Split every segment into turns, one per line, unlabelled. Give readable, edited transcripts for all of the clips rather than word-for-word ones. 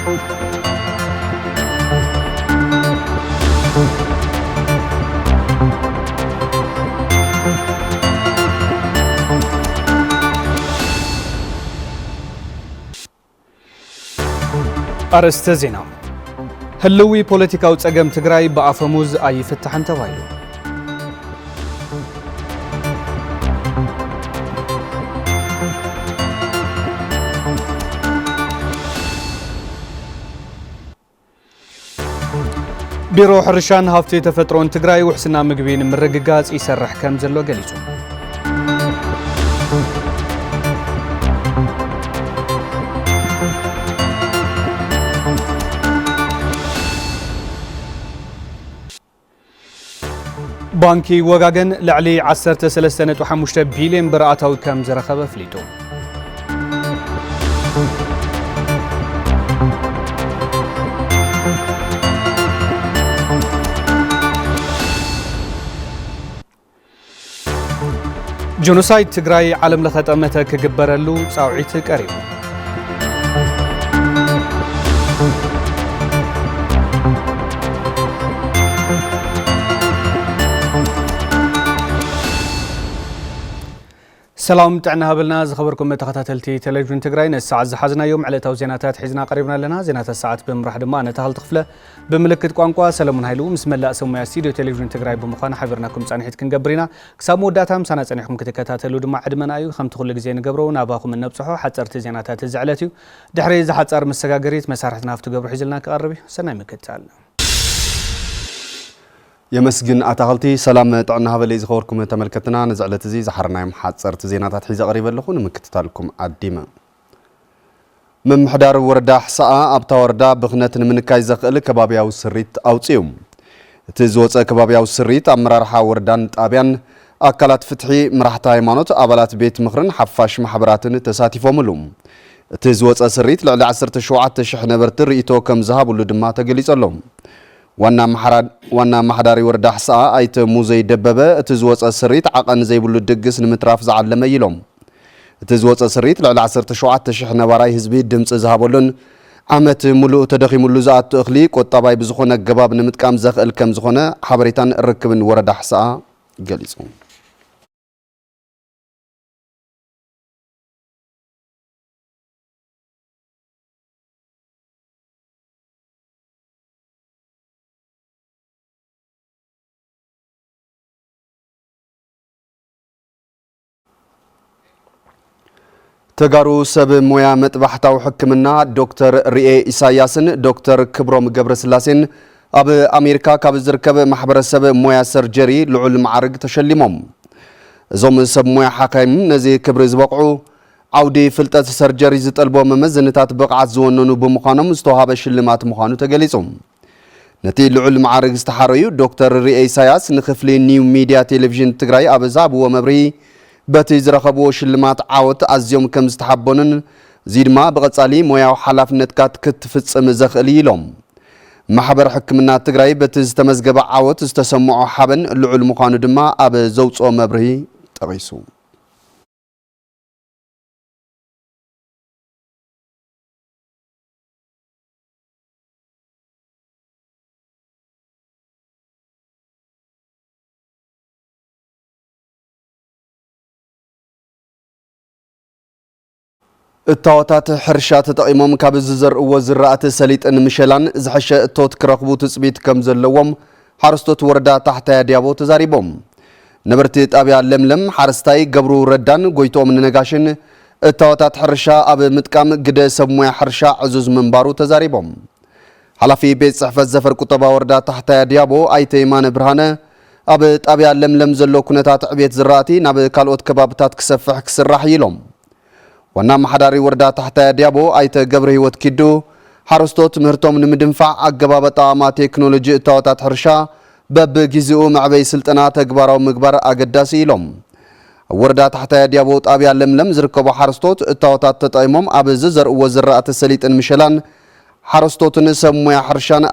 أرسط زينة هلوي بوليتيكا وتقم تقراي بأفموز أي فتحن توايلو بيرو حرشان هافتي تفترون تقراي وحسنا مقبين من رقاقات يسرح كم زلو قليسو بانكي وغاغن لعلي 13.5 بليون براتاوي كم زرخبه فليتو جنوسايد تግራይ ዓለም ለኸጠመተ ክግበረሉ ጻውዒት ቀሪቡ ሰላም ጥዕና ሃበልና ዝኸበርኩም ተኸታተልቲ ቴሌቪዥን ትግራይ ነሳዓት ዝሓዝናዮም ዕለታዊ ዜናታት ሒዝና ቀሪብና ኣለና ዜናታት ሰዓት ብምራሕ ድማ ነታህል ትኽፍለ ብምልክት ቋንቋ ሰለሞን ሃይሉ ምስ መላእ ሰሙያ ስቱድዮ ቴሌቪዥን ትግራይ ብምዃን ሓቢርናኩም ጻንሒት ክንገብር ኢና ክሳብ መወዳእታ ምሳና ጸኒሕኩም ክትከታተሉ ድማ ዕድመና እዩ ከምቲ ኩሉ ግዜ ንገብሮ ናባኹም ነብጽሖ ሓጸርቲ ዜናታት ዝዕለት እዩ ድሕሪ ዝሓጸር መሰጋገሪት መሳርሕትና ኣብቲ ገብሩ ሒዝልና ክቐርብ እዩ ሰናይ ምክትታል
يمسجن أتغلتي سلام طعنا هبلي زخوركم تملكتنا نزعلت زي زحرنا يوم حاصرت زينات حيز قريبة لكم مكتتالكم عديمة من محدار وردا حساء أبتا وردا بغنة من كايزق كبابيا والسريت أو تيوم تزوت كبابيا والسريت أمرارها وردان تابيان أكلات فتحي مرحتا يمانوت أبالات بيت مخرن حفاش محبراتن تساتيفو ملوم تزوت السريت لعلى 10 شوعات شحنة برتر إيتو كم ذهب ولدما تقليس اللهم وانا محداري وردا حساء ايت موزي دببه تزوص السريت عقن زي بلو دقس نمتراف زعلم يلوم تزوص السريت لعل 17,000 نبراي حزبي دمص زهابولن عمت ملو تدخي ملو زات اخلي قطباي بزخونه جباب نمتقام زخل كم زخونه حبريتان ركبن وردا حساء قليصو تجارو سب مويا متبحتا وحكمنا دكتور رئي إساياسن دكتور كبروم قبرسلاسين أب أمريكا كابزر كب محبر سب مويا سرجري لعل معرق تشلمهم زوم سب مويا حكيم نزي كبرز بقعو عودي فلتات سرجري زت ألبو ممزنتات بقعت زوننو بمخانم استوهاب الشلمات مخانو تجليسهم نتي لعل معرق استحاريو دكتور رئي إساياس نخفلي نيو ميديا تلفزيون تجراي أب زاب ومبري باتي زرخبو شلمات عاوت أزيوم كم استحبونن زيد ما بغتصالي مويا وحلافنت كات كتفصم زخلي لهم محبر حكمنا تግራይ باتي ዝተመዝገበ عاوت استسمعو حبن لعل مخانو دما أب زوصو مبرهي تغيسو التواتات حرشات تقيمهم كابز زر وزرعات سليت ان مشلان زحشة توت كرخبو تثبيت كم زلوم حرستوت وردا تحت يديابو تزاريبهم نبرتي تابع لملم حرستاي قبرو ردان قويتو من نقاشن التواتات حرشا اب متكام قد سمويا حرشا عزوز منبارو تزاريبهم حالا في بيت صحفة زفر كتبا وردا تحت يديابو اي تيمان برهانة اب تابع لملم زلو كنتات عبيت زراتي ناب كالوت كبابتات كسفح كسراح يلوم وانا محداري وردا تحت ديابو ايت قبر هيوت كيدو حرستوت مهرتوم نمدنفع اقبابتا ما تكنولوجي تواتات حرشا باب جزئو معبي سلطنا تقبارو مقبار اقداسي لهم وردا تحت ديابو طابيا لملم زركبو حرستوت تواتات تطايموم ابز زر وزرات السليط المشلان حرستوت نسمويا حرشان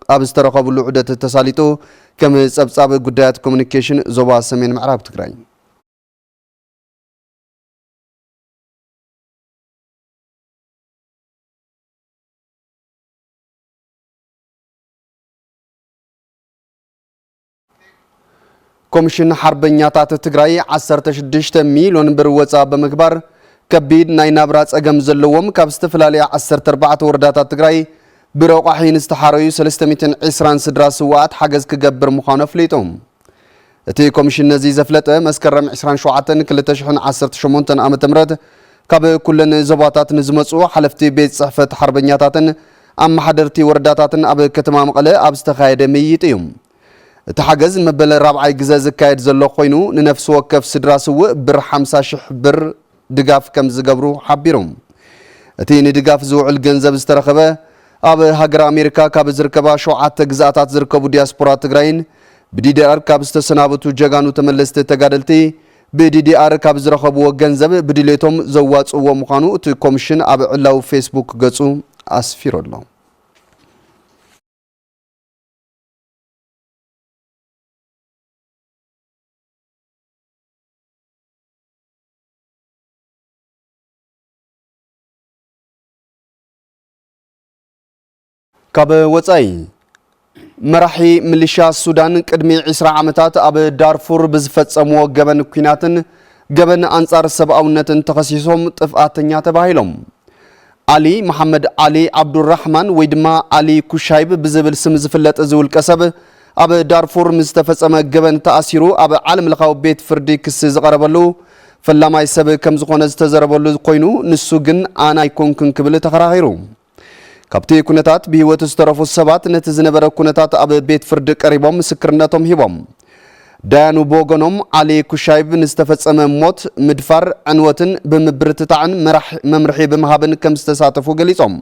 ابز ترخبو لعدة التساليتو كم صبصاب قدايات كومونيكيشن زوبا سمين معراب تقراي ኮሚሽን ሓርበኛታት ትግራይ 16 ሚሊዮን ብር ወፃ በመግባር ከቢድ ናይ ናብራ ጸገም ዘለዎም ካብ ዝተፈላለዩ 14 ወረዳታት ትግራይ ብረቋሒን ዝተሓረዩ 320 ስድራ ስዋኣት ሓገዝ ክገብር ምዃኑ ኣፍሊጦም እቲ ኮሚሽን ነዚ ዘፍለጠ መስከረም 27 2018 ዓ.ም ካብ ኩለን ዞባታት ንዝመጹ ሓለፍቲ ቤት ጽሕፈት ሓርበኛታትን ኣመሓደርቲ ወረዳታትን ኣብ ከተማ መቐለ ኣብ ዝተኻየደ ምይይጥ እዩ እቲ ሓገዝ መበለ ራብዓይ ግዜ ዝካየድ ዘሎ ኮይኑ ንነፍሲ ወከፍ ስድራ ስውእ ብር 50,000 ብር ድጋፍ ከም ዝገብሩ ሓቢሮም እቲ ንድጋፍ ዝውዕል ገንዘብ ዝተረኸበ ኣብ ሃገር ኣሜሪካ ካብ ዝርከባ 7 ግዛኣታት ዝርከቡ ዲያስፖራ ትግራይን ብዲዲአር ካብ ዝተሰናበቱ ጀጋኑ ተመለስቲ ተጋደልቲ ብዲዲአር ካብ ዝረኸብዎ ገንዘብ ብድሌቶም ዘዋጽዎ ምዃኑ እቲ ኮሚሽን ኣብ ዕላው ፌስቡክ ገጹ ኣስፊሩ ኣሎ ካብ ወጻይ መራሒ ሚሊሻ ሱዳን ቅድሚ 20 ዓመታት ኣብ ዳርፉር ብዝፈጸምዎ ገበን ኩናትን ገበን አንጻር ሰብኣውነትን ተኸሲሶም ጥፍኣተኛ ተባሂሎም አሊ መሐመድ አሊ አብዱራህማን ወይ ድማ አሊ ኩሻይብ ብዝብል ስም ዝፍለጥ ዝውልቀ ሰብ ኣብ ዳርፉር ምዝተፈጸመ ገበን ተኣሲሩ ኣብ ዓለም ለኻዊ ቤት ፍርዲ ክስ ዝቐረበሉ ፈላማይ ሰብ ከም ዝኾነ ዝተዘረበሉ ኮይኑ ንሱ ግን ኣና ኣይኮንኩን ክብል ተኸራኺሩ ካብቲ ኩነታት ብህይወት ዝተረፉ ሰባት ነቲ ዝነበረ ኩነታት ኣብ ቤት ፍርዲ ቀሪቦም ምስክርነቶም ሂቦም ዳያኑ ቦጎኖም አሊ ኩሻይብ ንዝተፈጸመ ሞት ምድፋር ዕንወትን ብምብርትታዕን መምርሒ ብምሃብን ከም ዝተሳተፉ ገሊጾም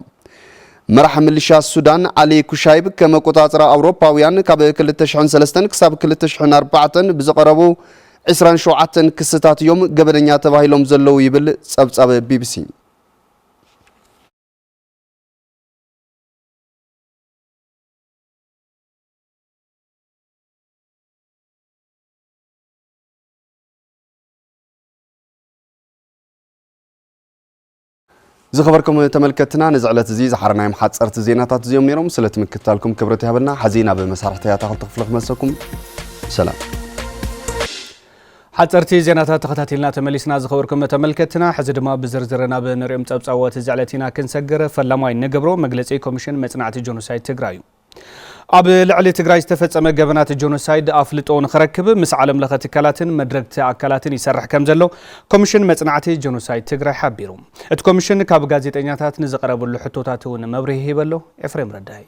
መራሒ ሚሊሻ ሱዳን አሊ ኩሻይብ ከመቆጻጽራ አውሮፓውያን ካብ 2003 ክሳብ 2004 ብዝቐረቡ 27 ክስታት እዮም ገበነኛ ተባሂሎም ዘለው ይብል ጸብጻብ ቢቢሲ زخبركم تملكتنا نزعلت زي زحرنا يوم حصرت زيناتات زيوم نيروم سلت مكتالكم كبرتي هبلنا حزينا بمسارحتها تاخذ تخفلق مسكم سلام
حصرتي زيناتات تخاتيلنا تمليسنا زخبركم تملكتنا حزدما بزرزرنا بنريم تصبصاوات زعلتينا كنسجر فلماي نغبرو مجلسي كوميشن مصنعتي جنوسايد تግራዩ ኣብ ልዕሊ ትግራይ ዝተፈጸመ ገበናት ጆኖሳይድ ኣፍልጦን ክረክብ ምስ ዓለም ለኸ ትካላትን መድረክቲ ኣካላትን ይሰርሕ ከም ዘሎ ኮሚሽን መጽናዕቲ ጆኖሳይድ ትግራይ ሓቢሩ እቲ ኮሚሽን ካብ ጋዜጠኛታት ንዝቀረበሉ ሕቶታት እውን መብርሂ ሂበሎ ኤፍሬም ረዳይ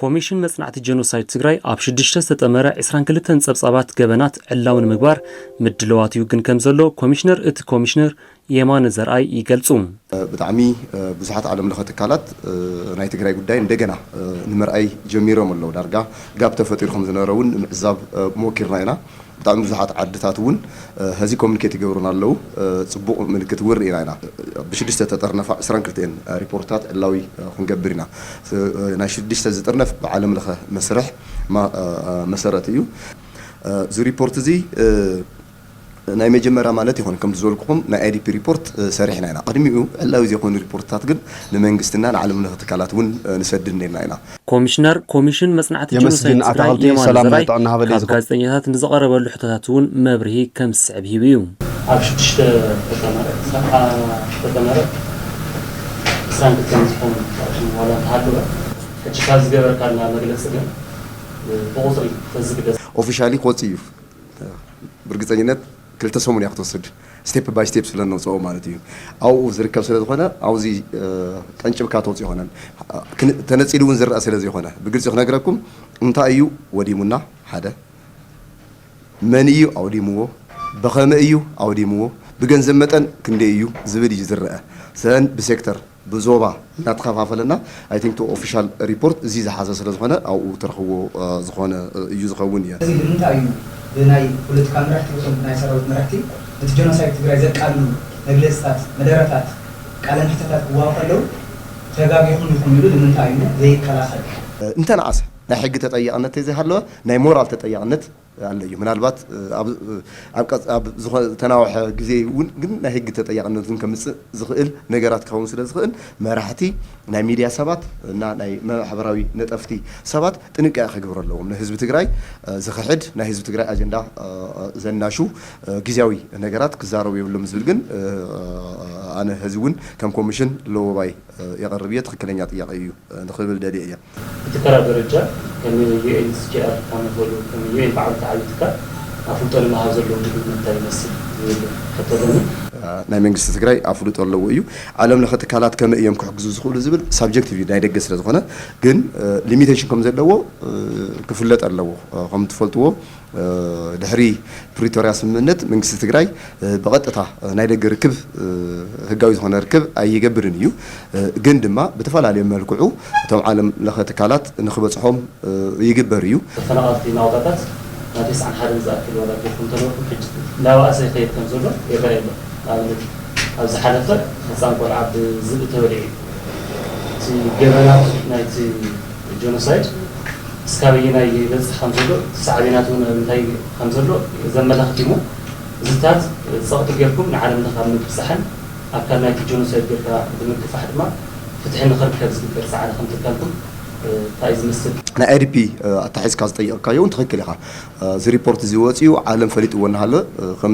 ኮሚሽን መጽናዕቲ ጆኖሳይድ ትግራይ ኣብ 6 ዝተጠመረ 22 ጸብጻባት ገበናት ዕላውን ምግባር ምድለዋትዩ ግን ከም ዘሎ ኮሚሽነር እቲ ኮሚሽነር የማነ ዘርአይ ይገልጹ
ብጣዕሚ ብዙሓት ዓለም ለኸ ትካላት ናይ ትግራይ ጉዳይ እንደገና ንምርኣይ ጀሚሮም ኣለዉ ዳርጋ ጋብ ተፈጢሩ ከም ዝነበረውን ምዕዛብ ሞኪርና ኢና ብጣዕሚ ብዙሓት ዓድታት እውን ህዚ ኮሚኒኬት ይገብሩና ኣለዉ ጽቡቕ ምልክት ውር ኢና ኢና ብሽድሽተ ተጠርነፋ 22 ሪፖርታት ዕላዊ ክንገብር ኢና ናይ ሽድሽተ ዝጥርነፍ ብዓለም ለኸ መስርሕ መሰረት እዩ እዚ ሪፖርት እዚ ናይ መጀመሪያ ማለት ይሆን ከም ዝወልኩም ናይ አይዲፒ ሪፖርት ሰሪሕና ኢና ቀድሚኡ ዕላዊ ዘይኮኑ ሪፖርታት ግን ንመንግስትና ንዓለም ለኸ ትካላት እውን ንሰድድና ኢና
ኮሚሽነር ኮሚሽን መጽናዕቲ ጆኖሳይድ ትግራይ ሰላም ናይጥዕና ሃበል ይዝኹ ጋዜጠኛታት ንዝቐረበሉ ሕቶታት እውን መብርሂ ከም ዝስዕብ ሂቡ እዩ ኣብ 6 ተጠመረ ሳንክተን ዝኮኑ ወላ ተሃለወ ከጭካ ዝገበርካልና መግለጽ ግን ብቁፅሪ ተዝግደስ
ኦፊሻሊ ኮጽ እዩ ብርግጸኝነት ክልተ ሰሙን ያክተወስድ ስቴፕ ባይ ስቴፕ ስለነውጽኦ ማለት እዩ አው ዝርከብ ስለዝኾነ አውዚ ቀንጭብካ ተውጽ ይሆናል ተነጺሉ እውን ዝርአ ስለዚ ይሆነ ብግልጽ ክነግረኩም እንታይ እዩ ወዲሙና ሓደ መን እዩ አውዲሙዎ በኸመ እዩ አውዲሙዎ ብገንዘብ መጠን ክንደይ እዩ ዝብል እዩ ዝርአ ሰን ብሴክተር ብዞባ እናተኸፋፈለና አይ ቲንክ ቱ ኦፊሻል ሪፖርት እዚ ዝሓዘ ስለዝኾነ አው ተረኽቦ ዝኾነ እዩ ዝኸውን እዩ
እዚ እንታይ እዩ ብናይ ፖለቲካ መራሕቲ ወይም ናይ ሰራዊት መራሕቲ እቲ ጆኖሳይድ ትግራይ ዘቃሉ መግለጽታት መደረታት ቃለ መሕተታት ክዋፈለው ተጋቢ ይኹን ይሉ ንምንታይ እዩ ዘይከላኸል
እንተነዓሰ ናይ ሕጊ ተጠያቅነት ዘይሃለወ ናይ ሞራል ተጠያቅነት ኣለዩ ምናልባት ኣብ ተናውሐ ግዜ እውን ግን ናይ ሕጊ ተጠያቅነቱን ከምጽእ ዝኽእል ነገራት ክኸውን ስለ ዝኽእል መራሕቲ ናይ ሚድያ ሰባት እና ናይ ማሕበራዊ ነጠፍቲ ሰባት ጥንቃቄ ክገብሩ ኣለዎም ንህዝቢ ትግራይ ዝኽሕድ ናይ ህዝቢ ትግራይ ኣጀንዳ ዘናሹ ግዜያዊ ነገራት ክዛረቡ የብሎም ዝብል ግን ኣነ ህዝቢ እውን ከም ኮሚሽን ለወባይ የቀርብ ትክክለኛ ጥያቄ እዩ ንኽብል ደልየ እያ
ትከራ ደረጃ ከም ዩኤንኤችሲአር ካመፈሉ ከም ዩኤን ባዕሉ ተዓይትካ ኣፍልጦ ለማሃብ ዘለዎ እንታይ ይመስል ከተለኒ
ናይ መንግስቲ ትግራይ ኣፍልጦ ኣለዎ እዩ ዓለም ለኸ ትካላት ከመ እዮም ክሕግዙ ዝኽእሉ ዝብል ሳብጀክቲቭ ናይ ደገ ስለ ዝኾነ ግን ሊሚቴሽን ከም ዘለዎ ክፍለጥ ኣለዎ ከም ትፈልጥዎ ድሕሪ ፕሪቶሪያ ስምምነት መንግስቲ ትግራይ ብቐጥታ ናይ ደገ ርክብ ህጋዊ ዝኾነ ርክብ ኣይገብርን እዩ ግን ድማ ብተፈላለየ መልክዑ እቶም ዓለም ለኸ ትካላት ንኽበፅሖም ይግበር እዩ
ተፈናቐልቲ ናውጣታት ናብ 91 ዝኣክል ወላ ገይኩም ተለውኩም ሕጂ ናብኣሰ ይኸይድ ከም ዘሎ ይረአ ኣሎ ኣብነት ኣብ ዝሓለፈ ህፃን ቆልዓ ብዝብኢ ተበሊዑ እቲ ገበናት ናይቲ ጆኖሳይድ እስካበየናይ ይበፅሕ ከም ዘሎ ሳዕቤናት እውን እንታይ ከም ዘሎ ዘመላኽት እሞ እዚታት ፀቕጢ ጌርኩም ንዓለም ለኻብ ምብፅሓን ኣካል ናይቲ ጆኖሳይድ ጌርካ ብምግፋሕ ድማ ፍትሒ ንኽርከብ ዝግበር ሰዓረ ከም ትካልኩም እንታይ ዝመስል ናይ አይዲፒ ኣታሒዝካ ዝጠየቕካዮ እውን ትኽክል ኢኻ እዚ ሪፖርት እዚ ወፂኡ ዓለም ፈሊጥዎ እናሃለ ከም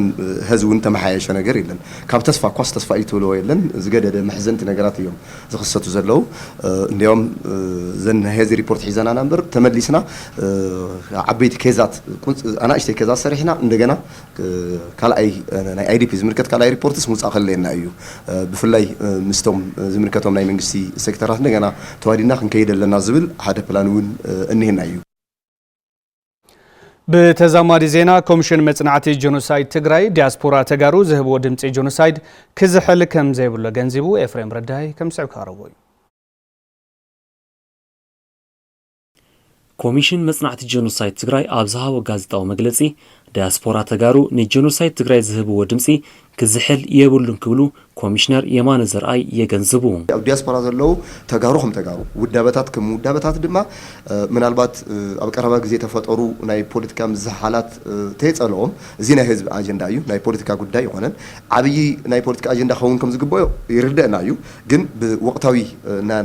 ህዝቢ እውን ተመሓየሸ ነገር የለን ካብ ተስፋ ኳስ ተስፋ እዩ ትብልዎ የለን ዝገደደ መሕዘንቲ ነገራት እዮም ዝኽሰቱ ዘለዉ እንዲያውም ዘን ሄዚ ሪፖርት ሒዘና ናምበር ተመሊስና ዓበይቲ ኬዛት ኣናእሽተይ ኬዛት ሰሪሕና እንደገና ካልኣይ ናይ አይዲፒ ዝምልከት ካልኣይ ሪፖርትስ ምውፃእ ከለየና እዩ ብፍላይ ምስቶም ዝምልከቶም ናይ መንግስቲ ሴክተራት እንደገና ተዋዲና ክንከይድ ኣለና ዝብል ሓደ ፕላን እውን እኒህና እዩ
بتزامد زينا كوميشن مصنعتي جينوسايد تግራይ ዲያስፖራ ተጋሩ ዝህብዎ ድምፂ ጂኖሳይድ ክዝሕል ከም ዘይብሎ ገንዚቡ ኤፍሬም ረዳይ ከም ስዕብ ካረቦይ
ኮሚሽን መጽናዕቲ ጂኖሳይድ ትግራይ ኣብ ዝሃቦ ጋዜጣዊ መግለጺ ዲያስፖራ ተጋሩ ንጂኖሳይድ ትግራይ ዝህብዎ ድምፂ ክዝሕል የብሉን ክብሉ ኮሚሽነር የማነ ዘርአይ የገንዝቡ
ኣብ ዲያስፖራ ዘለው ተጋሩ ከም ተጋሩ ውዳበታት ከም ውዳበታት ድማ ምናልባት ኣብ ቀረባ ግዜ ተፈጠሩ ናይ ፖለቲካ ምዝሓላት ተይጸለዎም እዚ ናይ ህዝቢ ኣጀንዳ እዩ ናይ ፖለቲካ ጉዳይ ይኾነን ዓብይ ናይ ፖለቲካ ኣጀንዳ ኸውን ከም ዝግበኦ ይርድአና እዩ ግን ብወቅታዊ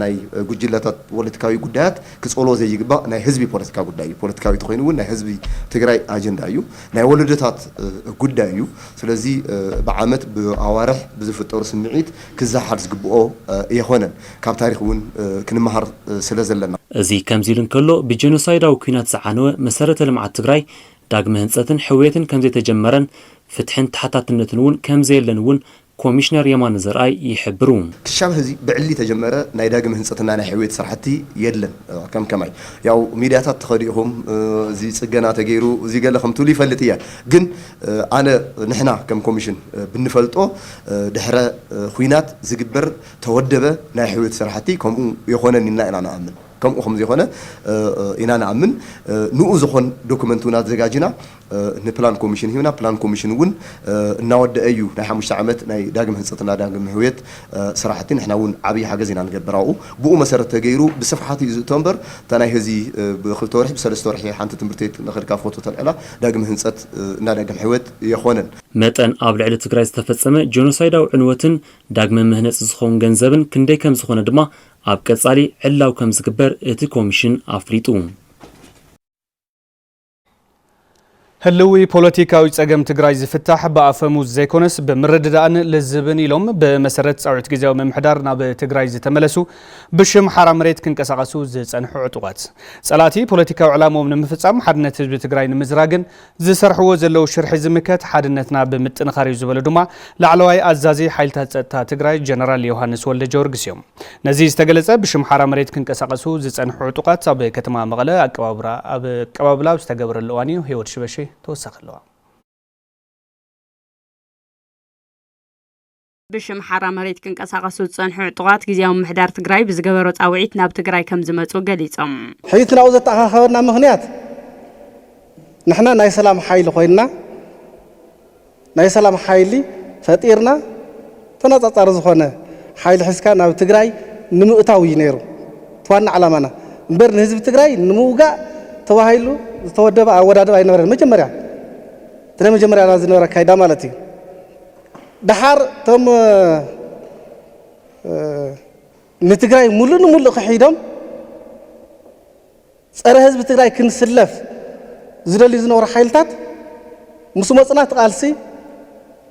ናይ ጉጅለታት ፖለቲካዊ ጉዳያት ክጸልዎ ዘይግባእ ናይ ህዝቢ ፖለቲካ ጉዳይ እዩ ፖለቲካዊ ተኮይኑ እውን ናይ ህዝቢ ትግራይ ኣጀንዳ እዩ ናይ ወለደታት ጉዳይ እዩ ስለዚ ብዓመት ብኣዋርሕ ብዝፍጠሩ ስምዒት ክዛሓል ዝግብኦ ይኾነን ካብ ታሪክ እውን ክንመሃር ስለ ዘለና
እዚ ከምዚ ኢሉ እንከሎ ብጂኖሳይዳዊ ኩናት ዝዓነወ መሰረተ ልምዓት ትግራይ ዳግመ ህንፀትን ሕውየትን ከም ዘይተጀመረን ፍትሕን ተሓታትነትን እውን ከም ዘየለን እውን ኮሚሽነር የማነ ዘርአይ ይሕብሩ
ክሻብ ህዚ ብዕሊ ተጀመረ ናይ ዳግመ ህንፀትና ናይ ሕውየት ስራሕቲ የለን ከም ከማይ ያው ሚድያታት ተኸዲኦም እዚ ጽገና ተገይሩ እዚ ገለ ከም ትሉ ይፈልጥ እያ ግን ኣነ ንሕና ከም ኮሚሽን ብንፈልጦ ድሕረ ኩናት ዝግበር ተወደበ ናይ ሕውየት ስራሕቲ ከምኡ ይኾነን ኢና ንኣምን ከምኡ ከም ዘይኾነ ኢና ንኣምን ንኡ ዝኾን ዶክመንት እውን ኣዘጋጅና ንፕላን ኮሚሽን ሂብና ፕላን ኮሚሽን እውን እናወደአ እዩ ናይ 5 ዓመት ናይ ዳግም ህንፀትና ዳግም ሕውየት ስራሕቲ ንሕና እውን ዓብይ ሓገዝ ኢና ንገብራኡ ብኡ መሰረት ተገይሩ ብስፍሓት እዩ ዝእተምበር እታ ናይ ህዚ ብ2 ወርሒ ብ3 ወርሒ ሓንቲ ትምህርቲ ቤት ንኽድካ ፎቶ ተልዕላ ዳግም ህንፀት እና ዳግም ሕውየት ይኾነን
መጠን ኣብ ልዕሊ ትግራይ ዝተፈጸመ ጂኖሳይዳዊ ዕንወትን ዳግመ ምህነፅ ዝኸውን ገንዘብን ክንደይ ከም ዝኾነ ድማ ኣብ ቀጻሊ ዕላው ከም ዝግበር እቲ ኮሚሽን ኣፍሊጡ
ህልዊ ፖለቲካዊ ጸገም ትግራይ ዝፍታሕ በኣፈሙዝ ዘይኮነስ ብምርድዳእን ልዝብን ኢሎም በመሰረት ጻውዕት ጊዜያዊ መምሕዳር ናብ ትግራይ ዝተመለሱ ብሽም ሓራ መሬት ክንቀሳቀሱ ዝጸንሑ ዕጡቃት ጸላቲ ፖለቲካዊ ዕላሞም ንምፍጻም ሓድነት ህዝቢ ትግራይ ንምዝራግን ዝሰርሕዎ ዘለው ሽርሒ ዝምከት ሓድነትና ብምጥንኻር እዩ ዝበሉ ድማ ላዕለዋይ ኣዛዚ ሓይልታት ጸጥታ ትግራይ ጀነራል ዮሃንስ ወልደ ጀወርግስ እዮም ነዚ ዝተገለጸ ብሽም ሓራ መሬት ክንቀሳቀሱ ዝጸንሑ ዕጡቃት ኣብ ከተማ መቐለ ኣቀባብላ ዝተገበረሉ እዋን እዩ ህይወት ሽበሺ توسخ له
بشم حرا مريت كنقساقسو تصنحو عطوات ጊዜያዊ ምሕዳር ትግራይ ብዝገበሮ ጻውዒት ናብ ትግራይ ከም ዝመጹ ገሊጾም
حيتنا وزتاخاخبنا مخنيات نحنا ناي سلام حيل خوينا ناي سلام حيلي فطيرنا تنጻጻር ዝኾነ حيل حسكا ናብ ትግራይ ንምእታው ይነሩ ተዋና ዓላማና እምበር ንህዝቢ ትግራይ ንምውጋእ ተዋሂሉ ዝተወደበ ኣወዳድባ ኣይነበረን መጀመርያ ተነ መጀመርያ ዝነበረ ካይዳ ማለት እዩ ድሓር ቶም ንትግራይ ሙሉእ ንሙሉእ ክሒዶም ፀረ ህዝቢ ትግራይ ክንስለፍ ዝደልዩ ዝነበሩ ሓይልታት ምስ መፅና ተቃልሲ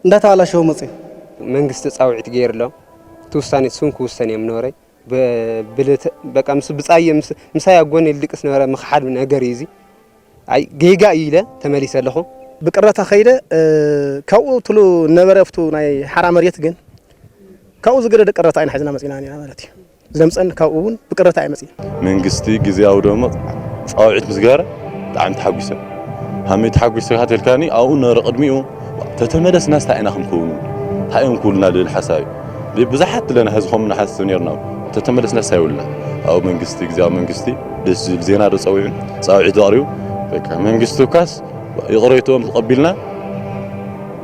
እንዳተባላሸው መፅዩ
መንግስቲ ጻውዒት ገይርሎ ትውሳኔ ስንኩ ውሳኔ ምኖረይ በቃ ምስ ብጻየ ምሳይ አጎን ይልቅስ ነበረ መخحድ ነገር ይዚ አይ ጌጋ ይለ ተመሊሰ ለኹ
ብቅረታ ኸይደ ካብኡ ትሉ ነበረፍቱ ናይ ሓራ መሬት ግን ካብኡ ዝገደ ቅረታ አይን ሓዝና መጽና ኒና ማለት እዩ ዘምፀን ካብኡን ብቅረታ አይመጽ
መንግስቲ ግዚያው ደሞ ጻውዒት ምስጋረ ጣዕም ተሐጉሰ ሃመት ተሐጉሰ ካተልካኒ አው ነረ ቅድሚኡ ተተመለስና ስታይና ክንከውኑ ሃይም ኩልና ለልሐሳብ ብዙሓት ለና ህዝኹም ንሓስብ ነርና ተተመለስና ሳይውልና አው መንግስቲ ግዚያው መንግስቲ ደስ ዜና ደጸውዕን ጻውዒት ዳሪው በቃ መንግስቱ ካስ ይقريتهم تقبلنا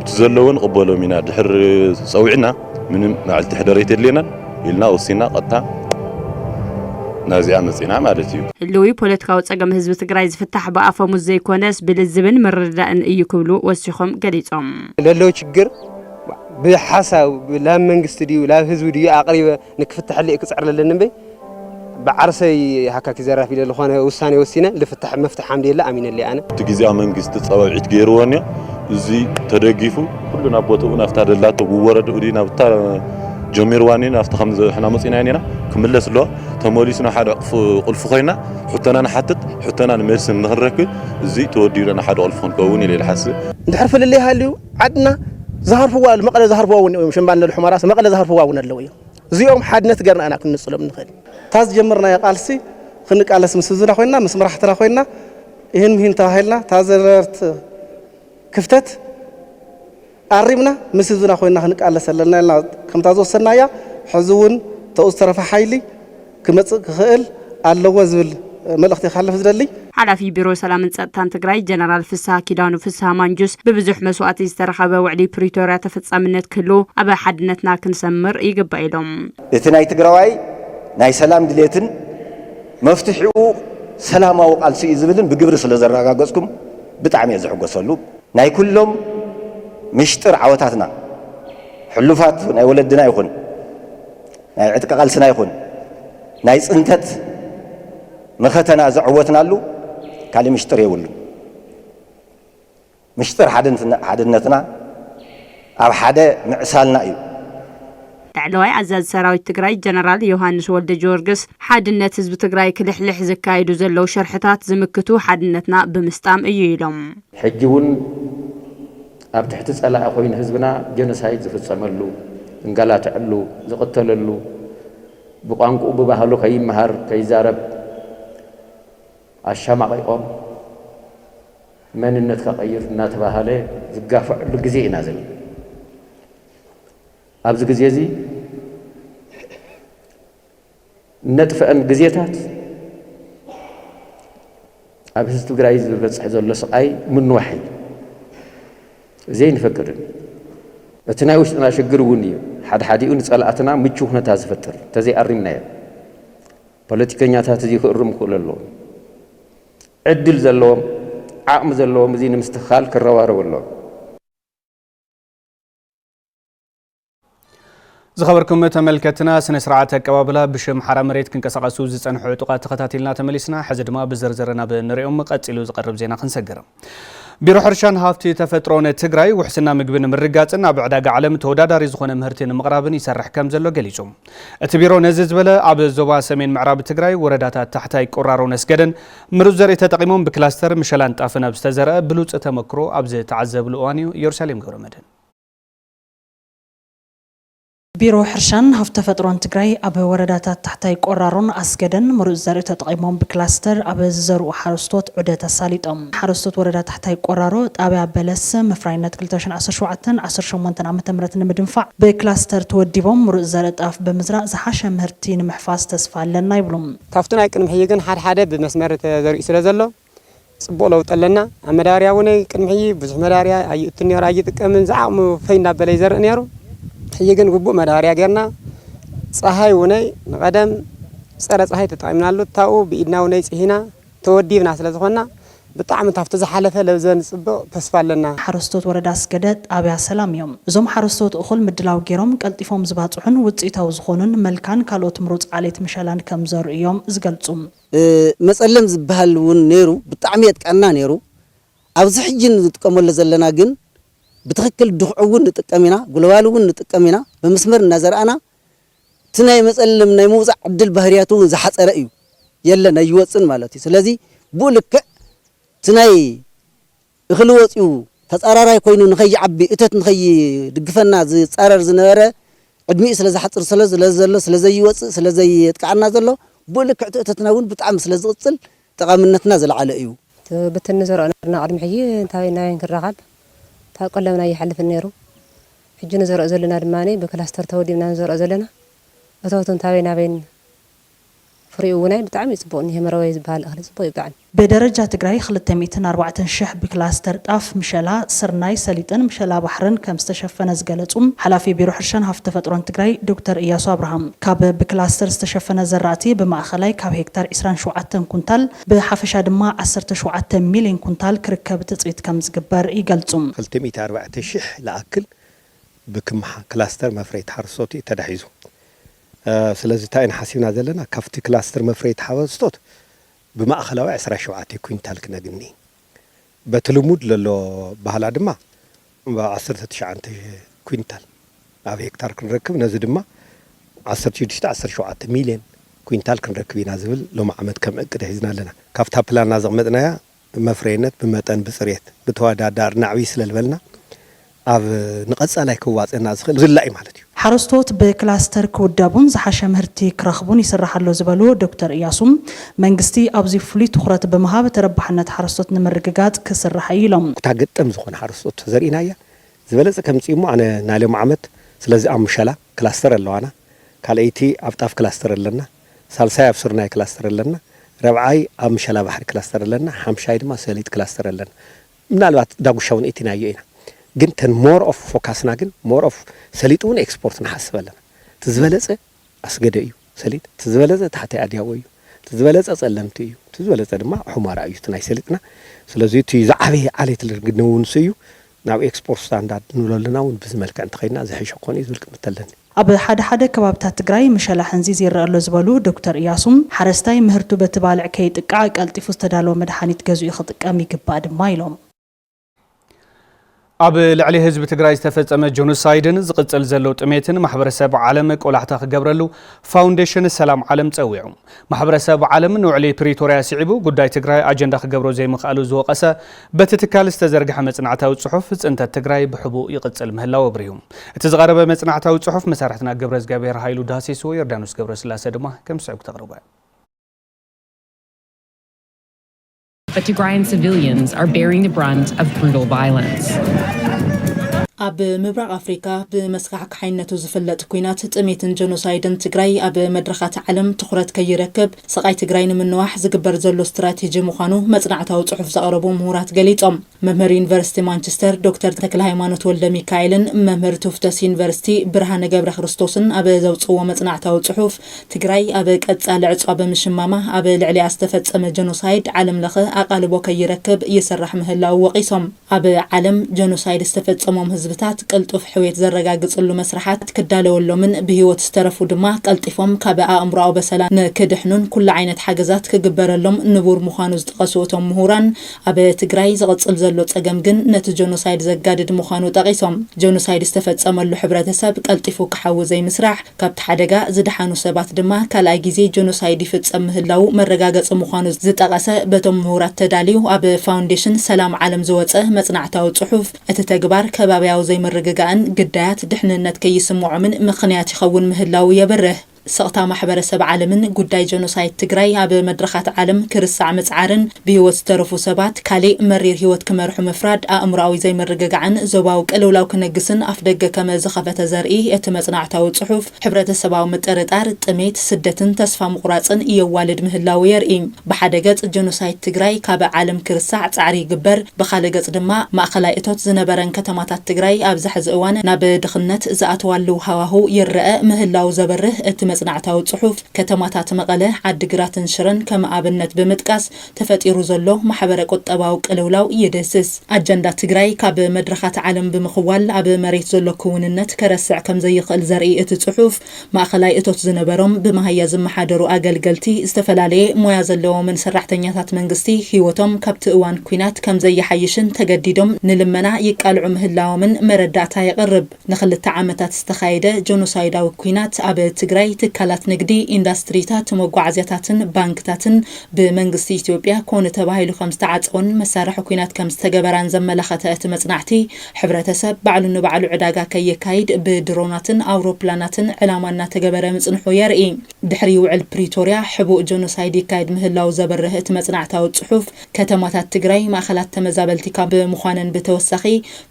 تزلون قبلوا منا دحر صوعنا من معلت حدريت لنا إلنا وصينا قطع نازي عمصينا مالتي
اللوي بوليتيكاو ጸገም ህዝብ ትግራይ ዝፍታሕ በአፈሙ ዘይኮነስ ብልዝብን መረዳእን እዩ ክብሉ ወሲኹም ገሊጾም
ለለው ችግር بحساب لا መንግስት ዲዩ ላ ህዝብ ዲዩ አቅሪበ ንክፍታሕ ለይ ክጽዕርለልን በይ بعرسي هكاك زرافي للخانة وساني وسينا لفتح مفتح حمد الله أمين اللي أنا
تجزي منجز تصوّعت جيروانيا زي ترجيفو كلنا بوتو نفتح الله تبورد ودينا بتار جميرواني نفتح خمسة إحنا مصينا هنا كملنا سلوا تموليسنا حد قلف خينا حتنا نحطت حتنا نمرس نهرك زي تودينا حد قلف كوني للحس
نعرف اللي هاليو عدنا ظهر فوا المقلة ظهر فوا مش مبان الحمراس مقلة ظهر فوا ونلويه زيهم حدنا تقرنا أنا كنا نصلب نخيل تاز جمرنا يا قالسي خنك على مسزنا خوينا مس مرحتنا خوينا إهن مهين تاهلنا تازرت كفتت قربنا مسزنا خوينا خنك على سلنا لنا كم تازو السنايا حزون تأثر في حيلي كمت خيل على وزل ملختي خلف زللي
على في بيرو سلام ጸጥታን ትግራይ ጀነራል ፍስሐ ኪዳኑ ፍስሐ ማንጁስ በብዙሕ መስዋዕት ዝተረኸበ ውዕሊ ፕሪቶሪያ ተፈጻምነት ክሉ ኣብ ሓድነትና ክንሰምር ይግባእ ኢሎም
እቲ ናይ ትግራዋይ ናይ ሰላም ድሌትን መፍትሒኡ ሰላማዊ ቃልሲ ዝብልን ብግብሪ ስለ ዘረጋገጽኩም ብጣዕሚ ዝሕጎሰሉ ናይ ኩሎም ምሽጥር ዓወታትና ሕሉፋት ናይ ወለድና ይኹን ናይ ዕጥቂ ቃልስና ይኹን ናይ ጽንተት መኸተና ዘዕወትናሉ ካሊ ምሽጥር ይውሉ ምሽጥር ሓድነትና ኣብ ሓደ ምዕሳልና እዩ تعلوي عزاز سراوي تجراي جنرال يوهانس ولد جورجس حادنة حزب تجراي كلحلح زكايدو زلو شرحتات زمكتو حادنتنا بمستام ايلهم
حجون اب تحت صلاح خوين حزبنا جنسايد زفصملو انقالات علو زقتللو بقانقو بباهلو كيمهر كيزارب الشمع يقوم مننت كقير ناتباهله زغافع لغزي نازل أبز جزيزي نتفقن جزيتات أبز تجرايز بس حزر لصقاي من واحد زين فكرني أتناوش أنا شجروني حد حديقون سألاتنا متشوفنا تازفتر تزي أرمنا بوليتيكيا تازي خرم كل اللون عدل زلهم عام زلهم زين مستخال كروار والله
زخبركم تملكتنا سنة سرعة كوابلا بشم حرام مريت كنكسقسو زصنحو عطقات تخاتلنا تملسنا حزد ما بزرزرنا بنريهم قتلو زقرب زينا خنسجر بيرو حرشان هافتي تفترون تجراي وحسنا مقبن مرقاتنا بعداق علم توداداري زخون مهرتين مقرابن يسرح كم زلو قليشم اتبيرو نزز بلا عب الزوبا سمين معراب تجراي ورداتات تحتاي قرارون اسقدن مروزر تتقيمون بكلاستر مشلان طافنا بستزرق بلوص تمكرو ابز تعذب لوانيو يرساليم غرمدن
بيرو حرشان هفت فترون تجراي أب وردات تحتاي قرارون أسجدن مرزر تقيمون بكلاستر أب زرو حرستوت عدة الساليت حرستوت وردات تحتاي قرارو أبي بلس مفراينات كلتاشن 10 منتن عم تمرتن مدنفع بكلاستر توديبهم مرزر أف بمزرع زحشة مهرتين محفاظ تسفال لنا يبلون
تفتنا يكن محيجن حد بمسمار زرو سلازلو صبولو تلنا مداريا وني كن محي بزح مداريا أي تنير أي تكمن زعم فينا بليزر نيرو يجن قبوا مداريا جرنا صحي وني قدم صار صحي تطعمنا له تاو بإدنا وني هنا تودي بناس لزخنا ብጣዕሚ ታፍተ ዝሓለፈ ለብዘን ጽቡቕ ተስፋ ኣለና
ሓረስቶት ወረዳ ኣስገደ ጣብያ ሰላም እዮም እዞም ሓረስቶት እኹል ምድላው ገይሮም ቀልጢፎም ዝባጽሑን ውጽኢታዊ ዝኾኑን መልካን ካልኦት ምሩጽ ዓሌት ምሸላን ከም ዘርእዩ እዮም ዝገልጹ
መጸለም ዝበሃል እውን ነይሩ ብጣዕሚ የጥቃና ነይሩ ኣብዚ ሕጂ ንጥቀመሉ ዘለና ግን ብትክክል ድኽዑውን ንጥቀሚና ጉልባሉውን ንጥቀሚና በመስመር እናዘርአና ትናይ መጸለም ናይ ምውጻእ ዕድል ባህርያቱ ዝሓጸረ እዩ የለን ኣይወጽን ማለት እዩ ስለዚ ብልክ ትናይ እኽሊ ወጽኡ ተጻራራይ ኮይኑ ንኸይዓቢ እተት ንኸይድግፈና ዝጻረር ዝነበረ ዕድሚኡ ስለ ዝሓጽር ስለ ዘሎ ስለ ዘይወጽእ ስለ ዘይጥቃዕና ዘሎ ብልክ እተትና እውን ብጣዕሚ ስለ ዝቕጽል ጠቓምነትና ዝለዓለ እዩ
በተን ዘርአና ቅድሚ ሕጂ እንታይ ናይ ክራኸብ ታቆለምና ይሐልፍ ነይሩ ሕጂ ንዘርአ ዘለና ድማኔ በክላስተር ተወዲብና ንዘርአ ዘለና እቶትን ታበይና በይን ፍሪኡናይ ብጣዕሚ ጽቡቕ ነው መረወይ ዝበሃል እኽሊ ጽቡቕ ይብጣዕሚ
በደረጃ ትግራይ 240,000 ብክላስተር ጣፍ ምሸላ ስርናይ ሰሊጥን ምሸላ ባሕርን ከም ዝተሸፈነ ዝገለጹም ሓላፊ ቢሮ ሕርሻን ሃፍቲ ተፈጥሮን ትግራይ ዶክተር ኢያሱ አብርሃም ካብ ብክላስተር ዝተሸፈነ ዘራእቲ ብማእኸላይ ካብ ሄክታር 27 ኩንታል ብሓፈሻ ድማ 17 ሚሊዮን ኩንታል ክርከብ ትጽቢት ከም ዝግበር ይገልጹ
240,000 ለኣክል ብክምሓ ክላስተር መፍረይት ሓርሶት ተዳሒዙ ስለዚ ታይን ሓሲብና ዘለና ካፍቲ ክላስተር መፍረይት ሓወስቶት ብማእኸላዊ 17 ኩንታል ክነግኒ በትልሙድ ለሎ ባህላ ድማ ብ19 ኩንታል ኣብ ሄክታር ክንረክብ ነዚ ድማ 16-17 ሚሊዮን ኩንታል ክንረክብ ኢና ዝብል ሎም ዓመት ከም እቅድ ሒዝና ኣለና ካብታ ፕላንና ዘቕመጥናያ መፍረይነት ብመጠን ብጽሬት ብተወዳዳር ናዕቢ ስለልበልና ኣብ ንቐጻላይ ክዋጽና ዝኽእል ዝላይ ማለት እዩ
ሓረስቶት ብክላስተር ክውዳቡን ዝሓሸ ምህርቲ ክረኽቡን ይስራሓሎ ዝበሉ ዶክተር ኢያሱም መንግስቲ ኣብዚ ፍሉይ ትኹረት ብምሃብ ተረባሕነት ሓረስቶት ንምርግጋጽ ክስራሕ ኢሎም
ኩታገጠም ዝኾነ ሓረስቶት ዘርኢናያ ዝበለጸ ከምፂሞ ኣነ ናሎም ዓመት ስለዚ ኣብ ምሸላ ክላስተር ኣለዋና ካልአይቲ ኣብ ጣፍ ክላስተር ኣለና ሳልሳይ ኣብ ስርናይ ክላስተር ኣለና ረብዓይ ኣብ ምሸላ ባሕሪ ክላስተር ኣለና ሓምሻይ ድማ ሰሊጥ ክላስተር ኣለና ምናልባት ዳጉሻውን እቲናዮ ኢና ግን ተን ሞር ኦፍ ፎካስና ግን ሞር ኦፍ ሰሊጡን ኤክስፖርት ንሓስብ ኣለና ትዝበለጸ ኣስገደ እዩ ሰሊጥ ትዝበለጸ ታሕተይ ኣድያቦ እዩ ትዝበለጸ ጸለምቲ እዩ ትዝበለጸ ድማ ሑመራ እዩ ናይ ሰሊጥና ስለዚ እቲ ዝዓበየ ዓሌት ልርግነውንስ እዩ ናብ ኤክስፖርት ስታንዳርድ ንብለልና እውን ብዝመልክዕ እንተኸይና ዝሕሸ ክኾነ እዩ ዝብል ቅምት ኣለኒ
ኣብ ሓደ ከባብታት ትግራይ ምሸላ ሕንዚ ይረአሎ ዝበሉ ዶክተር ኢያሱም ሓረስታይ ምህርቱ በትባልዕ ከይጥቃዕ ቀልጢፉ ዝተዳለወ መድሓኒት ገዝኡ ክጥቀም ይግባእ ድማ ኢሎም
ኣብ ልዕሊ ህዝቢ ትግራይ ዝተፈጸመ ጆኖሳይድን ዝቕጽል ዘሎ ጥሜትን ማሕበረሰብ ዓለም ቆላሕታ ክገብረሉ ፋውንዴሽን ሰላም ዓለም ጸዊዑ ማሕበረሰብ ዓለም ንውዕሊ ፕሪቶርያ ሲዒቡ ጉዳይ ትግራይ ኣጀንዳ ክገብሮ ዘይምኽኣሉ ዝወቐሰ በቲ ትካል ዝተዘርግሐ መጽናዕታዊ ጽሑፍ ጽንተት ትግራይ ብሕቡእ ይቕጽል ምህላው ኣብርዩ እቲ ዝቐረበ መጽናዕታዊ ጽሑፍ መሳርሕትና ገብረ እግዚአብሔር ሃይሉ ዳሲሱ ዮርዳኖስ ገብረ ስላሴ ድማ ከም ስዕብ ተቕርበ
But Tigrayan civilians are bearing the brunt of brutal violence.
ኣብ ምብራቕ ኣፍሪካ ብመስካዕ ካሕይነቱ ዝፍለጥ ኩናት ጥሜትን ጀኖሳይድን ትግራይ ኣብ መድረኻት ዓለም ትኹረት ከይረክብ ስቃይ ትግራይ ንምንዋሕ ዝግበር ዘሎ ስትራቴጂ ምዃኑ መጽናዕታዊ ጽሑፍ ዘቕረቡ ምሁራት ገሊጾም መምህር ዩኒቨርሲቲ ማንቸስተር ዶክተር ተክለ ሃይማኖት ወልደ ሚካኤልን መምህር ቱፍተስ ዩኒቨርሲቲ ብርሃነ ገብረ ክርስቶስን ኣብ ዘውጽዎ መጽናዕታዊ ጽሑፍ ትግራይ ኣብ ቀጻሊ ዕጽዋ ብምሽማማ ኣብ ልዕሊኣ ዝተፈጸመ ጀኖሳይድ ዓለም ለኸ ኣቓልቦ ከይረክብ ይስራሕ ምህላው ወቂሶም ኣብ ዓለም ጀኖሳይድ ዝተፈጸሞም ህዝብታት ቅልጡፍ ሕዌት ዘረጋግጽሉ መስራሓት ክዳለወሎምን ብህይወት ዝተረፉ ድማ ቀልጢፎም ካብ ኣእምሮኣዊ በሰላም ንክድሕኑን ኩሉ ዓይነት ሓገዛት ክግበረሎም ንቡር ምዃኑ ዝጠቐሱ እቶም ምሁራን ኣብ ትግራይ ዝቕጽል ዘሎ ጸገም ግን ነቲ ጀኖሳይድ ዘጋድድ ምዃኑ ጠቒሶም ጀኖሳይድ ዝተፈጸመሉ ሕብረተሰብ ቀልጢፉ ክሓዊ ዘይምስራሕ ካብቲ ሓደጋ ዝድሓኑ ሰባት ድማ ካልኣይ ግዜ ጀኖሳይድ ይፍጸም ምህላው መረጋገፂ ምዃኑ ዝጠቐሰ በቶም ምሁራት ተዳልዩ ኣብ ፋውንዴሽን ሰላም ዓለም ዝወፀ መጽናዕታዊ ጽሑፍ እቲ ተግባር ከባቢያዊ ዘይመረጋጋእን ግዳያት ድሕንነት ከይስምዖምን ምኽንያት ይኸውን ምህላው የበርህ سقطا ማሕበረሰብ ዓለምን ጉዳይ ጀኖሳይድ ትግራይ ኣብ መድረኻት ዓለም ክርሳዕ መጽዓርን ብህይወት ዝተረፉ ሰባት ካልእ መሪር ህይወት ክመርሑ ምፍራድ ኣእምሮኣዊ ዘይመረጋጋዕን ዞባዊ ቅልውላው ክነግስን ኣፍደገ ከመ ዝኸፈተ ዘርኢ እቲ መጽናዕታዊ ጽሑፍ ሕብረተሰባዊ ምጥርጣር ጥሜት ስደትን ተስፋ ምቁራጽን የዋልድ ምህላው የርኢ ብሓደ ገጽ ጀኖሳይድ ትግራይ ካብ ዓለም ክርሳዕ ጻዕሪ ይግበር ብኻልእ ገጽ ድማ ማእኸላይ እቶት ዝነበረን ከተማታት ትግራይ ኣብ ዝሕዚ እዋን ናብ ድኽነት ዝኣተዋሉ ሃዋሁ ይረአ ምህላው ዘበርህ እቲ መጽናዕታዊ ጽሑፍ ከተማታት መቐለ ዓዲግራትን ሽረን ከም ኣብነት ብምጥቃስ ተፈጢሩ ዘሎ ማሕበረ ቁጠባዊ ቅልውላው ይደስስ ኣጀንዳ ትግራይ ካብ መድረኻት ዓለም ብምኽዋል ኣብ መሬት ዘሎ ክውንነት ከረስዕ ከም ዘይኽእል ዘርኢ እቲ ጽሑፍ ማእኸላይ እቶት ዝነበሮም ብመሃያ ዝመሓደሩ ኣገልገልቲ ዝተፈላለየ ሞያ ዘለዎምን ሰራሕተኛታት መንግስቲ ህይወቶም ካብቲ እዋን ኩናት ከም ዘይሓይሽን ተገዲዶም ንልመና ይቃልዑ ምህላዎምን መረዳእታ የቕርብ ንኽልተ ዓመታት ዝተኻየደ ጆኖሳይዳዊ ኩናት ኣብ ትግራይ ትካላት ንግዲ ኢንዱስትሪታት መጓዓዝያታትን ባንክታትን ብመንግስቲ ኢትዮጵያ ኮነ ተባሂሉ ከም ዝተዓጽውን መሳርሒ ኩናት ከም ዝተገበራን ዘመላኸተ እቲ መጽናዕቲ ሕብረተሰብ ባዕሉ ንባዕሉ ዕዳጋ ከየካይድ ብድሮናትን ኣውሮፕላናትን ዕላማና ተገበረ ምጽንሑ የርኢ ድሕሪ ውዕል ፕሪቶሪያ ሕቡእ ጆኖሳይድ ይካይድ ምህላው ዘበርህ እቲ መጽናዕታዊ ጽሑፍ ከተማታት ትግራይ ማእኸላት ተመዛበልቲ ካብ ምዃነን ብተወሳኺ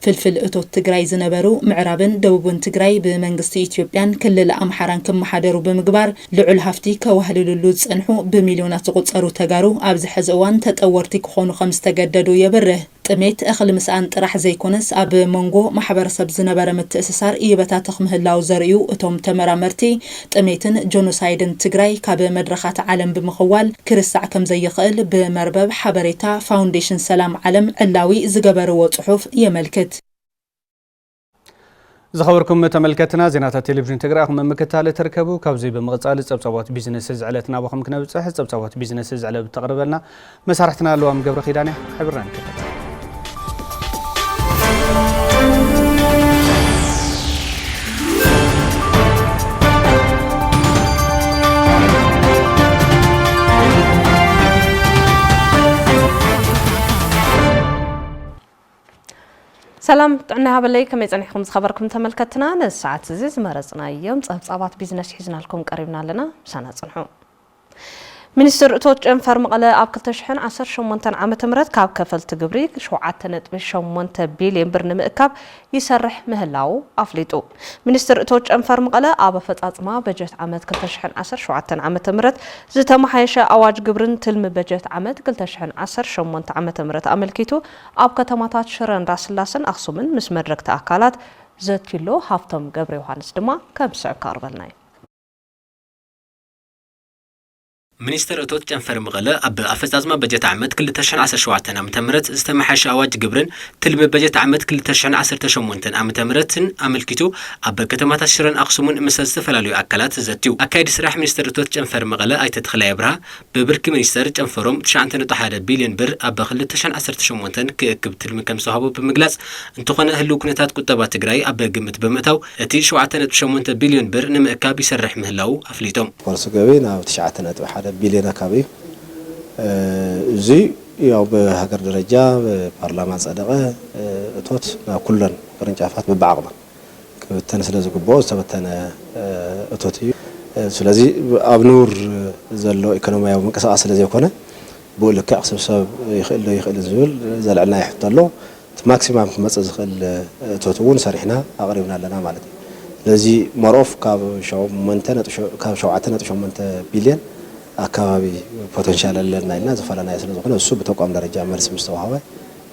ፍልፍል እቶት ትግራይ ዝነበሩ ምዕራብን ደቡብን ትግራይ ብመንግስቲ ኢትዮጵያን ክልል ኣምሓራን ክመሓደሩ ብምግባር ልዑል ሃፍቲ ከዋህልሉ ዝጸንሑ ብሚልዮናት ዝቑጸሩ ተጋሩ ኣብዚ ሕዚ እዋን ተጠወርቲ ክኾኑ ከም ዝተገደዱ የብርህ ጥሜት እኽሊ ምስኣን ጥራሕ ዘይኮነስ ኣብ መንጎ ማሕበረሰብ ዝነበረ ምትእስሳር ይበታትኽ ምህላው ዘርእዩ እቶም ተመራመርቲ ጥሜትን ጆኖሳይድን ትግራይ ካብ መድረኻት ዓለም ብምኽዋል ክርስዕ ከም ዘይኽእል ብመርበብ ሓበሬታ ፋውንዴሽን ሰላም ዓለም ዕላዊ ዝገበርዎ ጽሑፍ የመልክት
زخبركم تملكتنا زينات التلفزيون تقرأ أخم مكتالة تركبوا كابزي بمغصال صبصبات بيزنس زعلتنا وخم كنا بتصح صبصبات بيزنس زعل بتقرب لنا مسارحتنا لوام قبر خيداني حبرنا
سلام طعنا هبلي كم يصنعكم خبركم تملكتنا الساعات زيز مرصنا يوم صبصبات بيزنس حزنا لكم قريبنا لنا سنه صنحو ሚኒስትር እቶት ጨንፈር መቐለ ኣብ 2018 ዓመተ ምህረት ካብ ከፈልቲ ግብሪ 7.8 ቢልዮን ብር ንምእካብ ይሰርሕ ምህላው ኣፍሊጡ ሚኒስትር እቶት ጨንፈር መቐለ ኣብ ኣፈጻጽማ በጀት ዓመት 2017 ዓመተ ምህረት ዝተመሓየሸ ኣዋጅ ግብርን ትልሚ በጀት ዓመት 2018 ዓመተ ምህረት ኣመልኪቱ ኣብ ከተማታት ሽረን ራስላስን ኣክሱምን ምስ መድረክቲ ኣካላት ዘትሎ ሃፍቶም ገብረ ዮሐንስ ድማ ከም ሰዕካርበልና
ሚኒስትር እቶት ጨንፈር መቐለ ኣብ ኣፈጻጽማ በጀት ዓመት 2017 ዓመተ ምህረት ዝተመሓየሸ ኣዋጅ ግብርን ትልሚ በጀት ዓመት 2018 ዓመተ ምህረትን ኣመልኪቱ ኣብ ከተማታት ሽረን ኣክሱምን ምስ ዝተፈላለዩ ኣካላት ዘትዩ ኣካይዲ ስራሕ ሚኒስትር እቶት ጨንፈር መቐለ ኣይተ ተኽላይ ብርሃ ብብርኪ ሚኒስትር ጨንፈሮም 9.1 ቢልዮን ብር ኣብ 2018 ክእክብ ትልሚ ከም ዝሃቡ ብምግላጽ እንተኾነ ህልው ኩነታት ቁጠባ ትግራይ ኣብ ግምት ብምእታው እቲ 7.8 ቢልዮን ብር ንምእካብ ይሰርሕ ምህላው ኣፍሊጦም
ወርሰገቤን ኣብ 9.1 ቢልዮን አካባቢ እዚህ ያው በሀገር ደረጃ በፓርላማ ጸደቀ እቶት ኩለን ቅርንጫፋት በባዕቅማ ከበተነ ስለዝግቦ ዝተበተነ እቶት እዩ ስለዚህ ኣብ ኑር ዘሎ ኢኮኖሚያዊ መንቀሳቀስ ስለዘይኮነ ብልክ ክስብሰብ ይኽእል ዝብል ዘልዕልና ይሕተሎ ማክሲማም ክመጽ ዝኽእል እቶት እውን ሰሪሕና ኣቅሪብና ኣለና ማለት እዩ ስለዚህ መሮፍ ካብ 7.8 ቢልዮን አካባቢ ፖቴንሻል አለና ዘፈላና ስለሆነ እሱ በተቋም ደረጃ መልስ ምስተዋሃበ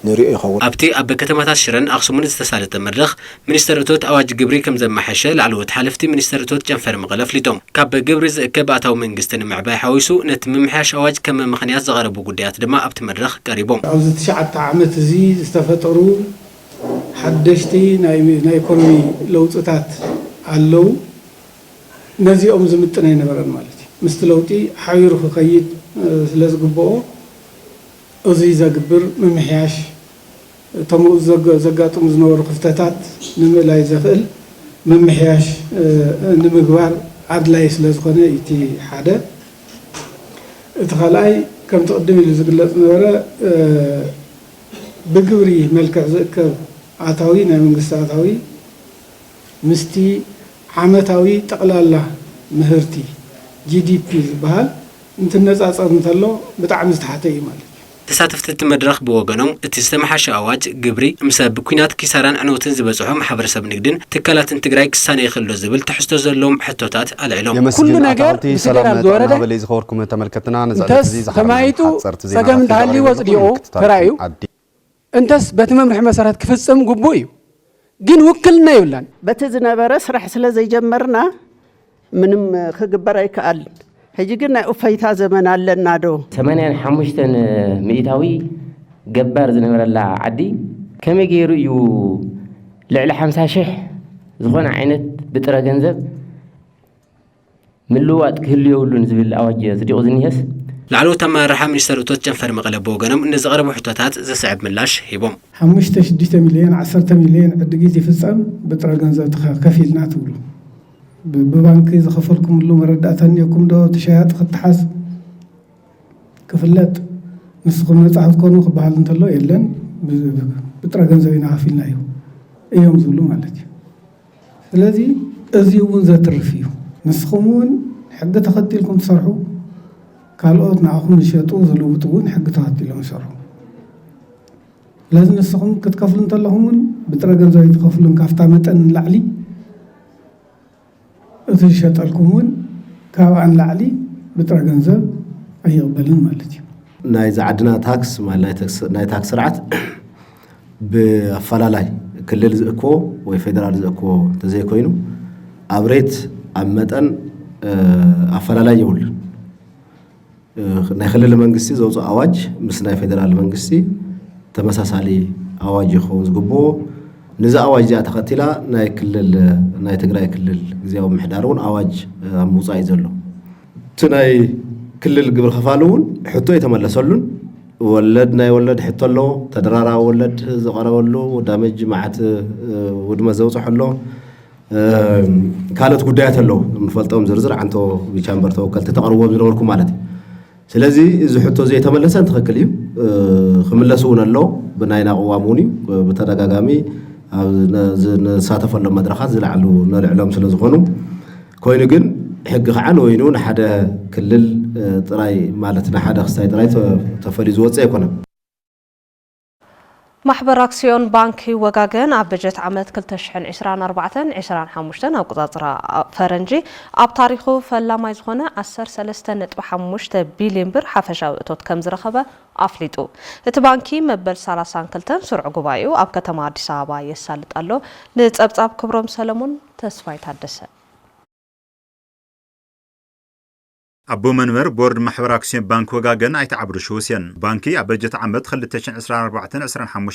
ንሪኦ ይኸውን
ኣብቲ ኣብ ከተማታት ሽረን ኣክሱምን ዝተሳለጠ መድረኽ ሚኒስትር እቶት ኣዋጅ ግብሪ ከም ዘመሓሸ ላዕለዎት ሓለፍቲ ሚኒስትር እቶት ጨንፈር መቐለ ኣፍሊጦም ካብ ግብሪ ዝእከብ ኣታዊ መንግስቲ ንምዕባይ ሓዊሱ ነቲ ምምሕያሽ ኣዋጅ ከም ምኽንያት ዘቐረቡ ጉዳያት ድማ ኣብቲ መድረኽ ቀሪቦም
ኣብዚ 9 ዓመት እዚ ዝተፈጠሩ ሓደሽቲ ናይ ኢኮኖሚ ለውጥታት ኣለው ነዚኦም ዝምጥነ ይነበረን ማለት مستلوتي حيرو خيد لازقبو أزي زقبر ممحياش تمو زقاتهم زنور خفتات نملاي زخل ممحياش نمقوار عدلايس لازقنا يتي حدا اتخلاي كم تقدمي لزقلات نورا بقوري ملكع زكب عطاوي نعم قصة عطاوي مستي عمتاوي تقلال مهرتي GDP ዝበሃል እንትነጻጸር እንተሎ በጣም ዝተሓተየ ማለት
ተሳተፍቲ መድረኽ ብወገኖም እቲ ዝተመሓሸ ኣዋጅ ግብሪ ምስ ብኩናት ኪሳራን ዕኖትን ዝበጽሑ ማሕበረሰብ ንግድን ትካላትን ትግራይ ክሳነ ይኽእሉ ዝብል ትሕዝቶ ዘለዎም ሕቶታት አልዕሎም
ኩሉ ነገር ሰላም ዝወረደ በለይ ዝኸወርኩም ተመልከትና ነጻነት እዚ
ተማይጡ ጸገም እንዳሃሊ ወጽዲኡ ተራዩ እንተስ በቲ መምርሕ መሰረት ክፍጽም ግቡ እዩ ግን ውክልና ይብላን
በቲ ዝነበረ ስራሕ ስለ ዘይጀመርና
ምንም ከግበር አይከአል ሕጂ ግን ናይ እፈይታ ዘመን ኣለና ዶ
85 ሚእታዊ ገባር ዝነበረላ ዓዲ ከመይ ገይሩ እዩ ልዕሊ 50,000 ዝኾነ ዓይነት ብጥረ ገንዘብ ምልዋጥ ክህልዮ የብሉን ዝብል ኣዋጅ ጽዲቑ ዝኒሄስ
لعلو تم رحم منستر أتوت جنفر مقلب بوجنم إن زغرب وحدات زسعب ملاش هيبوم
5 مليون 10 مليون أدقيزي في السنة بترى جنزة كفيل ناتولو ببنك إذا خفلكم اللو مردات أنيكم دو تشاهد خط حاس كفلات نسخم نتعرض كونو خبال انتلو إلين بترى جنزة ينعفيلنا يوم زولو مالك الذي أزيون ذات الرفيو نسخمون حق تخطي لكم تصرحوا ካልኦት ንኣኹም ዝሸጡ ዘለውጡ እውን ሕጊ ተኸቲሎም ይሰርሑ ለዚ ንስኹም ክትከፍሉ እንተለኹም እውን ብጥረ ገንዘብ ይትከፍሉን ካፍታ መጠን ላዕሊ እቲ ዝሸጠልኩም እውን ካብኣን ላዕሊ ብጥረ ገንዘብ ኣይቕበልን ማለት እዩ
ናይ ዝዓድና ታክስ ማለት ናይ ታክስ ስርዓት ብኣፈላላይ ክልል ዝእክቦ ወይ ፌደራል ዝእክቦ ተዘይኮይኑ ኣብ ሬት ኣብ መጠን ኣፈላላይ የብሉን ናይ ክልል መንግስቲ ዘውፅኦ ኣዋጅ ምስ ናይ ፌደራል መንግስቲ ተመሳሳሊ ኣዋጅ ይኸውን ዝግቦ ነዚ ኣዋጅ እዚኣ ተኸቲላ ናይ ክልል ናይ ትግራይ ክልል ግዚያዊ ምሕዳር እውን ኣዋጅ ኣብ ምውፃእ እዩ ዘሎ እቲ ናይ ክልል ግብሪ ከፋሊ እውን ሕቶ የተመለሰሉን ወለድ ናይ ወለድ ሕቶ ኣሎ ተደራራቢ ወለድ ዝቐረበሉ ዳመጅ መዓት ውድመ ዘውፅሐሎ ካልኦት ጉዳያት ኣለዉ ንፈልጦም ዝርዝር ዓንቶ ብቻምበር ተወከልቲ ተቐርቦም ዝነበርኩም ማለት እዩ ስለዚ እዚ ሕቶ ዘይ ተመለሰ እንትኽክል እዩ ክምለሱውን ኣሎ ብናይና ቅዋም እውን እዩ ብተደጋጋሚ ኣብ ዝሳተፈሎም መድረኻት ዝለዓሉ ነልዕሎም ስለ ዝኾኑ ኮይኑ ግን ሕጊ ከዓ ንወይኑ ንሓደ ክልል ጥራይ ማለት ንሓደ ክስታይ ጥራይ ተፈልዩ ዝወፅእ ኣይኮነን
ማሕበር አክሲዮን ባንኪ ወጋገን ኣብ በጀት ዓመት 2024-25 ኣብ ቁጻጽራ ፈረንጂ ኣብ ታሪኹ ፈላማይ ዝኾነ 13.5 ቢልዮን ብር ሓፈሻዊ እቶት ከም ዝረኸበ ኣፍሊጡ እቲ ባንኪ መበል 32 ስሩዕ ጉባኤኡ ኣብ ከተማ አዲስ አበባ የሳልጥ ኣሎ ንጸብጻብ ክብሮም ሰለሞን ተስፋይ ታደሰ
أبو منور بورد محور أكسيون بانك وجاجن أيت عبر شوسين بانكي أبجت عمد خلتشن 24-25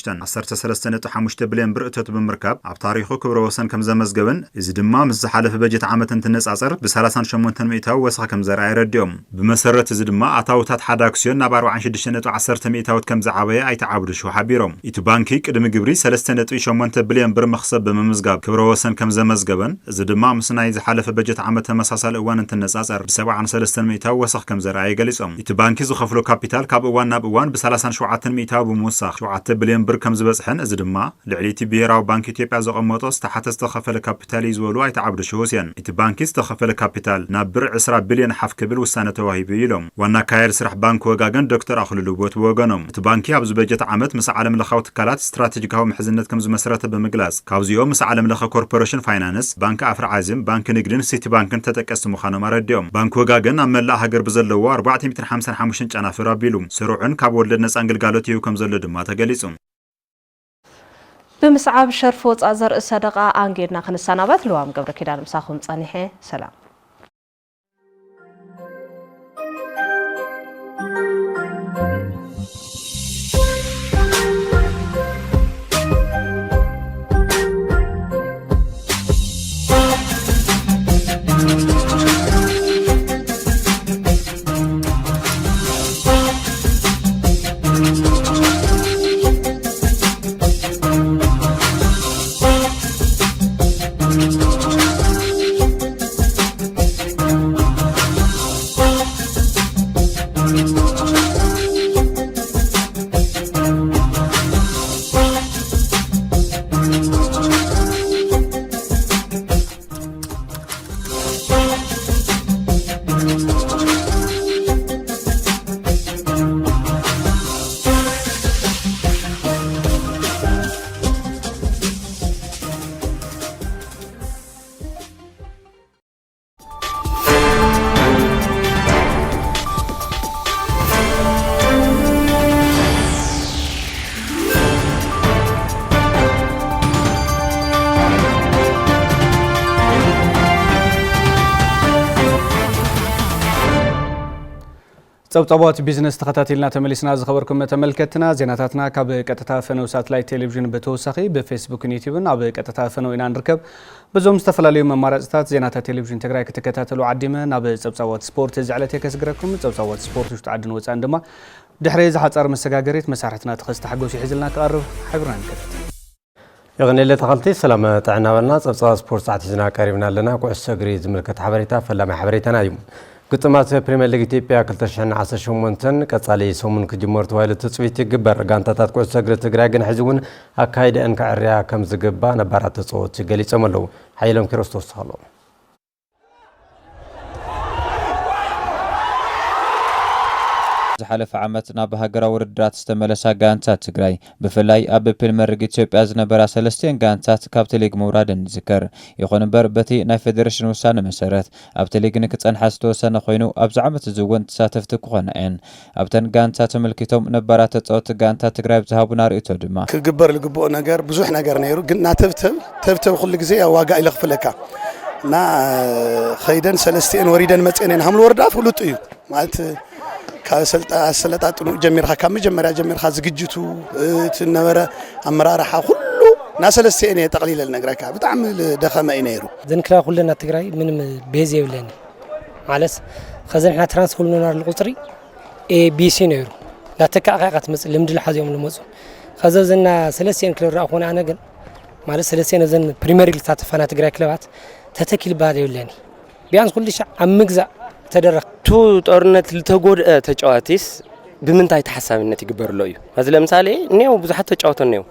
عصرت 3.5 بليون بر أتوت بمركب عب تاريخه كبر وسن كم زمز جبن إذا دما مزحلة في بجت عمد الناس عصر بسلاسان شمون تنميتها وسخ كم زرع اليوم بمسرة إذا دما عطاوتات حد أكسيون نبار وعن شدشنة وعصر تميتها كم زعبية أيت عبر شو حبيرهم إت بانكي كدم جبري 3.5 بليون بر مخصب بمزجاب كبر وسن كم زمز جبن إذا دما مصنعي زحلة في بجت عمد مساسل وان الناس عصر بسبعة عن 3 ميتا وسخ كم زرعي جلسهم يتبانكي زخفلو كابيتال كاب وان ناب وان بسلاسان شوعة ميتا بموسخ شوعة بليون بر كم زبزحن ازدما لعليتي بيراو بانكي تيبع زقموطوس تحت استخفل كابيتال يزولو يتعبد شوسيان يتبانكي استخفل كابيتال نابر 10 بليون حف كبل والسنة توهيبي لهم وانا كاير سرح بانك وغاغن دكتور اخلو لوبوت وغنم يتبانكي ابز بجت عمت مس عالم لخوت كالات استراتيجيكاو محزنت كم زمسرته بمجلاس كاوزيو مس عالم لخ كوربوريشن فاينانس بانك افر عازم بانك نجدن سيتي بانكن تتقسم مخانو مرديوم بانك وغاغن املا هاجر بزلوا 455 ጨናፍራ ቢሉም ስሩዕን ካብ ወለድ ነፃ እንግልጋሎት እዩ ከም ዘሎ ድማ ተገሊጹም
ብምስዓብ ሸርፎ ጻዘር ሰደቃ አንጌድና ክንሰናበት ለዋም ገብረ ኪዳን ምሳኹም ጸኒሐ ሰላም
ጸብጸባት ቢዝነስ ተከታተልና ተመልስና ዝኸበርኩም ተመልከትና ዜናታትና ካብ ቀጥታ ፈነው ሳተላይት ቴሌቪዥን በተወሳኺ በፌስቡክ ዩቲዩብን ኣብ ቀጥታ ፈነው ኢና ንርከብ በዞም ዝተፈላለዩ መማራጽታት ዜናታት ቴሌቪዥን ትግራይ ክትከታተሉ ዓዲመ ናብ ጸብጸባት ስፖርት ዝዕለተ ከስግረኩም ጸብጸባት ስፖርት ውሽጥ ዓድን ወጻን ድማ ድሕሪ ዝሓጻር መሰጋገሪት መሳርሕትና ተኸስተሓጎስ ይሕዝልና ክቐርብ ሓብርና ንከታተል
يغني تخلتي سلامة تعنا ولنا صفصا سبورت ساعة زنا قريبنا لنا كوعس سجري زملكة حبريتا فلا حبريتنا يوم قطمات بريمير ليج إثيوبيا كل تشحن 10 شومنتن كتصالي سومن كجمهور توالي تصويت جبر غانتات كوعس سجري تجراجن حزون أكايد أنك عريا كم زجبا نبارات صوت جالي تملو حيلهم كرستوس حلو
زحلف عمتنا بهجرة وردات استملسا جانتات تجراي بفلاي أب بريمير ليج إثيوبيا زنبرا سلستين جانتات كابتليج موراد ذكر يخون بربتي ناي فيدريشن وسانة مسارات أبتليج نكت أنحستو سنة خوينو أبز عمت الزوجون تساتفت كوخناين أبتن جانتات ملكتهم نبرات تصوت جانتات تجراي بذهب نار إتودما
كجبر الجبو نجار بزوح نجار نيرو قلنا تفتب كل جزء واقع إلى خفلكا نا خيدن سلستين وريدن متسنين حمل وردات ولطيو مالت كسلطات جميرها كم جميرها زججتو تنورة أمرارها كله ناس للسينية تقليل النجرة بتعمل دخمة ينيرو
ذنكلا كلنا تجري من بيزي ولاني معلش خزن إحنا ترانس كلنا نار القطري بي سي نيرو لا تكاقات مثل لمد الحظ يوم الموزون خزنا سلسين كل رأخونا أنا قل معلش سلسين زن بريمير ليج تاتفنا تجري كلوات تتكل بعدي ولاني بيانس كل شيء عم مجزء تدرك تو طرنت لتجود تجاوتيس بمنتهى تحسابنتي جبر لوي هذا المثالي نيو بزحت تجاوت نيو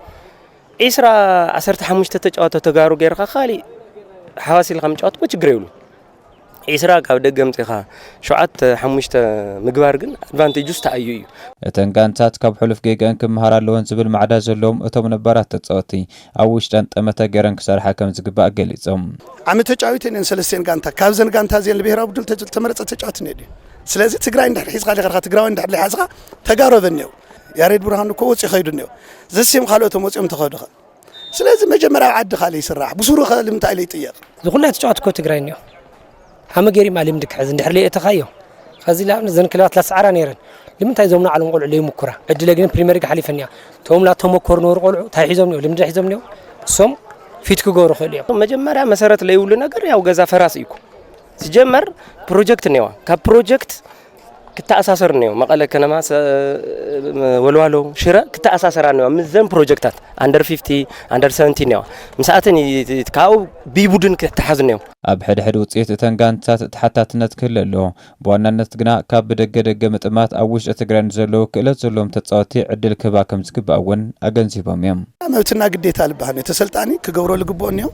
إسرا عسرت حمشت تجاوت تجارو غير خالي حواسي الخم تجاوت بتجريول إسرا كود جمت خا شعات حمشت مجبارجن أدفانتيجوس تأيو
تنقانتات كاب حلف جيجان كم مهارة لون زبل معدا زلهم أتو من برات تتصوتي أوش تنت أمتا جرن كسر حكم زجبا أجليزهم
عم تجاوتين إن سلسين قانتا كابزن قانتا زين اللي بيهرب بدل تمرت تجاوت نيدي سلازي تجراين ده حيز قال غير تجراين ده اللي حزقة تجارو ذنيو يا ريت برهان كوتش يخيدوا نيو زسيم خالوتهم وتم تخدخ سلازي ما جمرة عد خالي سراح بصورة خالي متعلي تيار
زغلات تجاوت كو تجراين نيو هم جري معلم دك حزن ده حلي تخيو خزي لا زين كلات لا سعرا نيرن لمن تايزومنا على نقول عليه مكره عدل لكن بريمير ليج حلي فنيا توم لا تمكر نور قول تايزوم نيو لمن تايزوم نيو سوم فيتك جورو خليه مجمرة مسارات لا يقولون أجر يا وجزا فراسيكو سجمر بروجكت نيوا كبروجكت كتا أساسر نيو مقالة كنما ولوالو شراء كتا أساسر نيو مزن بروجكتات under 50 under 70 نيو مساعتني كاو بيبودن كتا حزن نيو
أبحد حد وصيت تنقانتات حتى تنتكل له بوانا نتقنا كاب دق متمات أوش أتقران زلو كلا زلوم تتصاتي عدل كباكم زكب أون أجنسي باميم
ما بتنا قديت هالبهني تسلطاني كجورو الجبونيو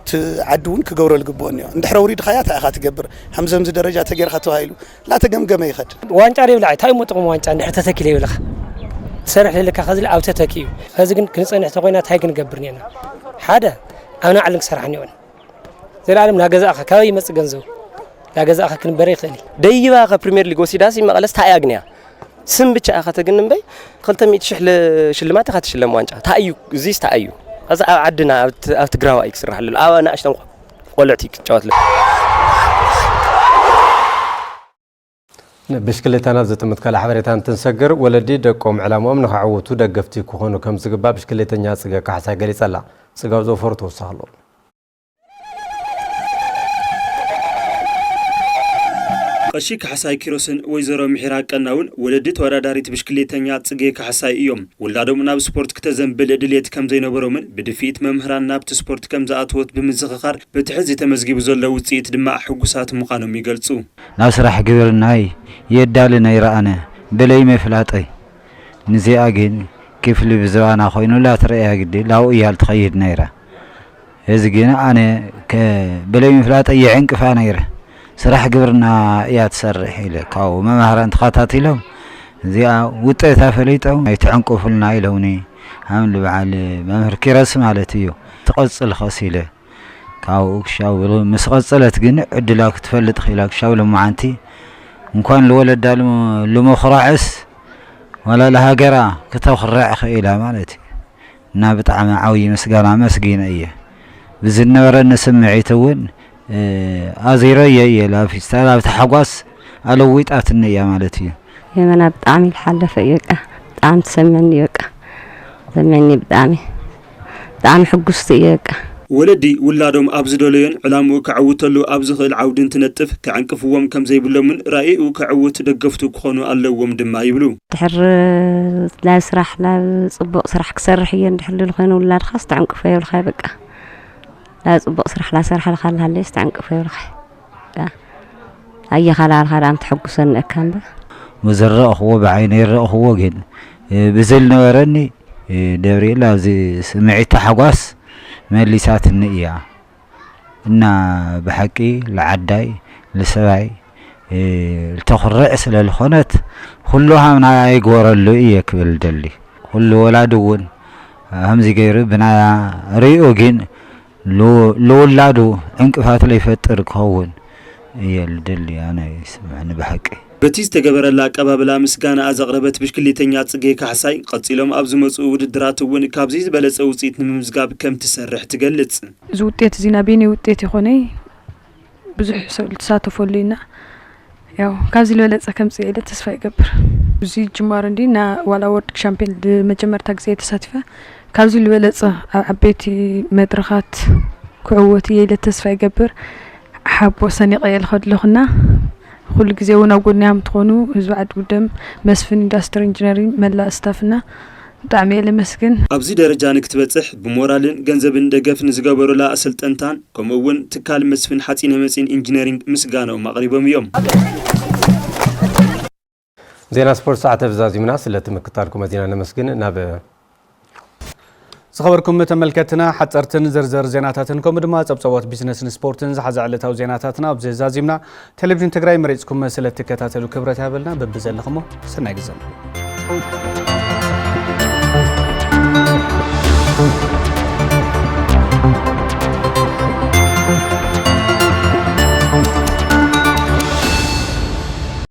تعدون كجورو الجبونيو ندحر وريد خيات أخات جبر همزة درجة تجر خطو هايلو لا تجمع يخد
وانت عارف لا تاي متقم وانت نحت تكلي ولا سرح لك خذل أو تتكيو هذا كن نحت قوينا تاي كنجبرني أنا حدا أنا أعلم سرحني وين زي العالم لا جزاء كاوي مس جنزو لا جزاء كن بريخ لي دايبا بريمير ليج وسيداسي ما قالس تاي أغنيا سم بتش أخذ جنن بي قلت ميت شحل شلمات أخذ شلم وانجا تايو زيس تايو هذا عدنا أو تجراوا إكسر حلل أو أنا أشتغل قلتيك جوات له
بشكلتنا زت متكل حبريتان تنسجر ولدي دقوم علامهم نخعوتو دقفتي كهونو كم زغبا بشكلتنا صغا كحسا غلي صلا صغاو زوفرتو صالو
قشي كحساي كيروسن ويزرو محراق قناون ولدت وراداريت بشكليتنيا صغي كحساي ايوم ولادو مناب سبورت كتزنبل دليت كم زينبرو من بدفيت ممهران نابت سبورت كم زاتوت بمزخخر بتحز يتمزغيب زلو وصيت دما حغوسات مقانو ميغلصو
ناسرح غبرناي يدالنا يرانا بلاي مفلاطي نزي اجن كيف لي بزوانا خوينو لا تريا غدي لاو يال تخيد نيرا هزغينا انا بلاي مفلاطي يعنقفا نيرا سرح قبرنا يا تسرح لك أو ما مهران تخاطاتي لهم زي وطيتا فليتو يتعنقوا فلنا إلوني عامل بعال مهر كيرس مالتيو تقصل خسيله كاو شاو مسقصلت جن عدلاك تفلت خيلاك شاو لما عنتي مكان الولد دال لمخرعس ولا لها قرا كتو خراع خيلا مالتي نابط عم عوي مسقانا مسقين ايه بزن ورن سمعيتون أزيرية لا في استعلا بتحقص على ويت أتنيا مالتي
يمنا بطعمي الحلفة يوقع طعم تسمني يوقع زمني بطعمي حقوستي يوقع
ولدي ولادهم أبزدولين علامو كعوتلو أبزخل عودن تنتف كعنكفوهم كم زي بلومن رأيو كعوت دقفتو كخونو ألوهم دما يبلو
تحر لا سرح لا صبق سرح كسرحيا نحل الخينو ولاد خاص تعنكفو يولخي بقى لا صبق سرح لا سرح الخال ليش تعنكفو يولخي أي خلال خلال تحقسن أكان بقى
مزرق هو بعيني الرق هو جن بزل نورني دوري لا زي سمعت حواس مليسات النية إن بحكي العداي لسبعي التخرع سل الخنات كلها من يقور اللي يكبل دلي كل ولادون هم زي غير بنا ريو جن لو ولادو انقفات لي فتر كون يلدلي أنا يسمعني بحكي
بتيز تجبر الله كبابلا مسكانة أزغربت بشكليتين ياتسجي كحساي قتيلهم أبزو مسؤول الدرات ون كابزيز بلس أوصيت نمزجاب كم تسرح تجلس
زوتيت زينا بيني وتيت خوني بزح تساتفوا لينا ياو كابزي لولت كم سيلة تسفى يقبر زي جمارن دينا ولا ورد شامبيون مجمر تاكسي تساتفة كابزي لولت عبيتي مدرخات كعوتي يلة تسفى يقبر حابو سني قيل خد لخنا كل جزء ونقول نعم تكونوا زوجات قدام مسفن إندستري إنجنيرين ملا استافنا تعميل مسكن
أبزي درجة نكتبتح بمورالين جنزبن دقف نزجابرو لا أصل تنتان كمون تكال مسفن حتى مسين إنجنيرين مسجانا ومغربهم يوم
زين سبورت ساعة فزازي مناس اللي تمكتاركم مدينة مسكن نابه
زخبركم تملكتنا حصرتن زرزر زيناتاتن كومدما صبصوات بيزنس سبورتن زحز علتاو زيناتاتنا بزازيمنا تلفزيون تግራይ مريصكم سلتكتاتلو كبرت هابلنا ببزلخمو سناي غزم